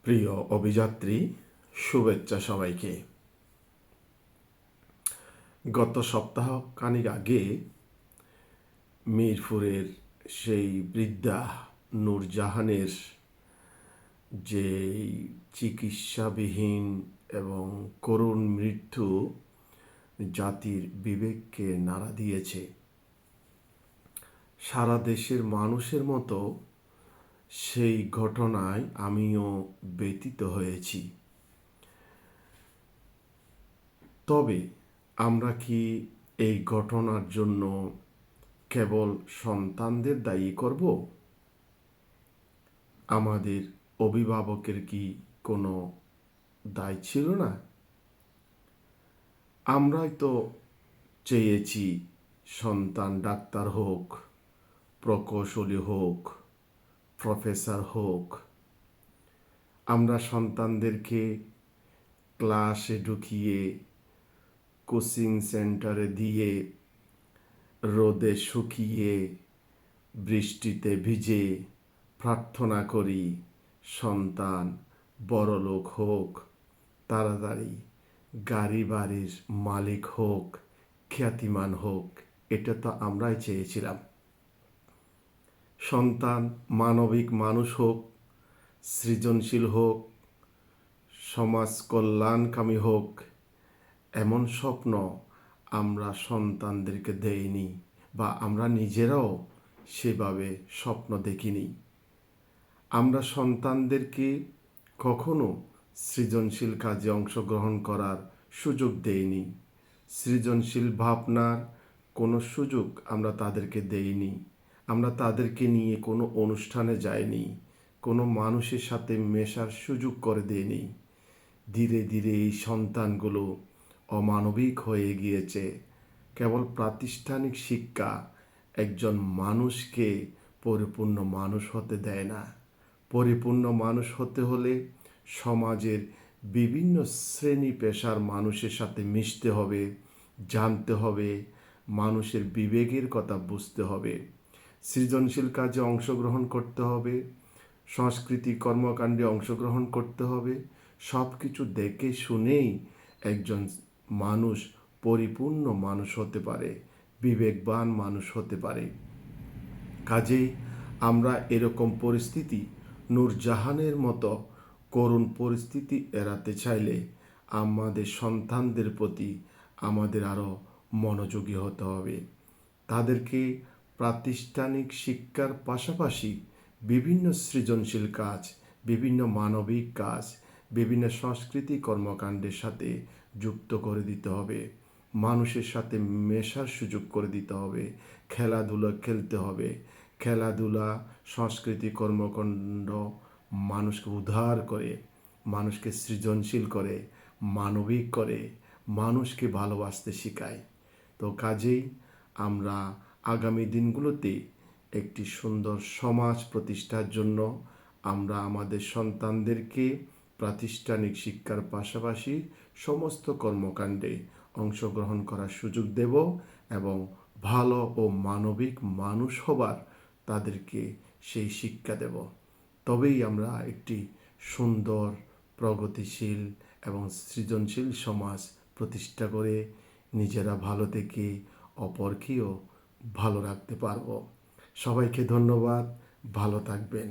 প্রিয় অভিযাত্রী, শুভেচ্ছা সবাইকে। গত সপ্তাহ খানিক আগে মিরপুরের সেই বৃদ্ধা নূরজাহানের যে চিকিৎসাবিহীন এবং করুণ মৃত্যু জাতির বিবেককে নাড়া দিয়েছে। সারা দেশের মানুষের মতো সেই ঘটনায় আমিও ব্যথিত হয়েছি। তবে আমরা কি এই ঘটনার জন্য কেবল সন্তানদের দায়ী করব? আমাদের অভিভাবকের কি কোনো দায় ছিল না? আমরাই তো চেয়েছি সন্তান ডাক্তার হোক, প্রকৌশলী হোক, প্রফেসর হোক। আমরা সন্তানদেরকে ক্লাসে ঢুকিয়ে কোচিং সেন্টারে দিয়ে রোদে শুকিয়ে বৃষ্টিতে ভিজে প্রার্থনা করি সন্তান বড়লোক হোক, তাড়াতাড়ি গাড়ি বাড়ির মালিক হোক, খ্যাতিমান হোক। এটা তো আমরাই চেয়েছিলাম। সন্তান মানবিক মানুষ হোক, সৃজনশীল হোক, সমাজ কল্যাণকামী হোক, এমন স্বপ্ন আমরা সন্তানদেরকে দেইনি বা আমরা নিজেরাও সেভাবে স্বপ্ন দেখিনি। আমরা সন্তানদেরকে কখনো সৃজনশীল কাজে অংশগ্রহণ করার সুযোগ দেইনি। সৃজনশীল ভাবনার কোনো সুযোগ আমরা তাদেরকে দেইনি। আমরা তাদেরকে নিয়ে কোনো অনুষ্ঠানে যাইনি, কোনো মানুষের সাথে মেশার সুযোগ করে দেইনি। ধীরে ধীরে এই সন্তানগুলো অমানবিক হয়ে গিয়েছে। কেবল প্রাতিষ্ঠানিক শিক্ষা একজন মানুষকে পরিপূর্ণ মানুষ হতে দেয় না। পরিপূর্ণ মানুষ হতে হলে সমাজের বিভিন্ন শ্রেণী পেশার মানুষের সাথে মিশতে হবে, জানতে হবে, মানুষের বিবেকের কথা বুঝতে হবে, সৃজনশীল কাজে অংশগ্রহণ করতে হবে, সাংস্কৃতিক কর্মকাণ্ডে অংশগ্রহণ করতে হবে। সব কিছু দেখে শুনেই একজন মানুষ পরিপূর্ণ মানুষ হতে পারে, বিবেকবান মানুষ হতে পারে। কাজেই আমরা এরকম পরিস্থিতি, নূরজাহানের মতো করুণ পরিস্থিতি এড়াতে চাইলে আমাদের সন্তানদের প্রতি আমাদের আরও মনোযোগী হতে হবে। তাদেরকে প্রাতিষ্ঠানিক শিক্ষার পাশাপাশি বিভিন্ন সৃজনশীল কাজ, বিভিন্ন মানবিক কাজ, বিভিন্ন সাংস্কৃতিক কর্মকাণ্ডের সাথে যুক্ত করে দিতে হবে। মানুষের সাথে মেশার সুযোগ করে দিতে হবে। খেলাধুলা খেলতে হবে। খেলাধুলা, সাংস্কৃতিক কর্মকাণ্ড মানুষকে উদ্ধার করে, মানুষকে সৃজনশীল করে, মানবিক করে, মানুষকে ভালোবাসতে শেখায়। তো কাজেই আমরা আগামী দিনগুলোতে একটি সুন্দর সমাজ প্রতিষ্ঠার জন্য আমরা আমাদের সন্তানদেরকে প্রাতিষ্ঠানিক শিক্ষার পাশাপাশি সমস্ত কর্মকাণ্ডে অংশগ্রহণ করার সুযোগ দেব এবং ভালো ও মানবিক মানুষ হবার তাদেরকে সেই শিক্ষা দেব। তবেই আমরা একটি সুন্দর, প্রগতিশীল এবং সৃজনশীল সমাজ প্রতিষ্ঠা করে নিজেরা ভালো থেকে অপরকেও ভালো রাখতে পারব। সবাইকে ধন্যবাদ। ভালো থাকবেন।